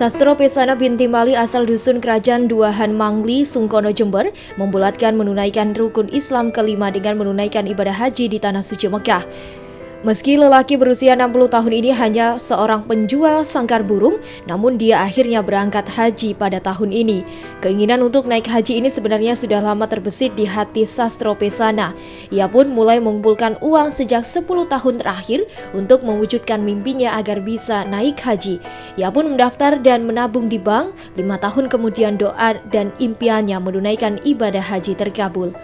Sastro Pesana binti Mali asal dusun Kerajaan Duahan Mangli, Sungkono, Jember membulatkan menunaikan rukun Islam kelima dengan menunaikan ibadah haji di Tanah Suci Mekah. Meski lelaki berusia 60 tahun ini hanya seorang penjual sangkar burung, namun dia akhirnya berangkat haji pada tahun ini. Keinginan untuk naik haji ini sebenarnya sudah lama terbesit di hati Sastro Pesana. Ia pun mulai mengumpulkan uang sejak 10 tahun terakhir untuk mewujudkan mimpinya agar bisa naik haji. Ia pun mendaftar dan menabung di bank. 5 tahun kemudian doa dan impiannya menunaikan ibadah haji terkabul.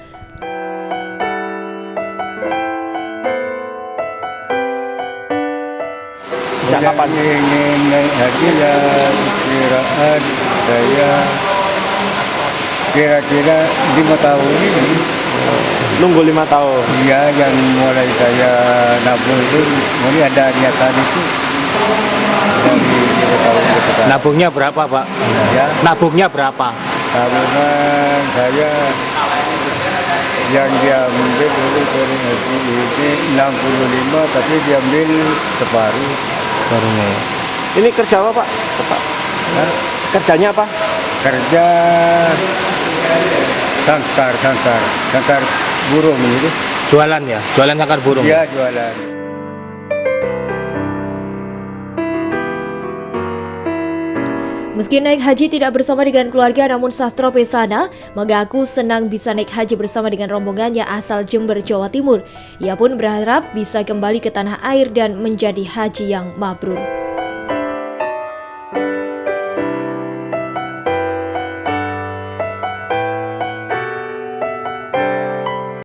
Sejak kapan ingin naik haji ya, kiraan saya kira-kira 5 tahun ini. Nunggu 5 tahun. Iya, yang mulai saya nabung itu mulai ada niatan itu dari 5 tahun ke sekarang. Nabungnya berapa, Pak? Ya, Nabungnya berapa? tabungan saya yang diambil dulu dari haji ini 65, tapi diambil separuh. Barunya. Ini kerja apa, Pak? Pak? Hah? Kerjanya apa? Kerja sangkar burung itu. Jualan ya? Jualan sangkar burung? Iya, jualan. Meski naik haji tidak bersama dengan keluarga, namun Sastro Pesana mengaku senang bisa naik haji bersama dengan rombongannya asal Jember, Jawa Timur. Ia pun berharap bisa kembali ke tanah air dan menjadi haji yang mabrur.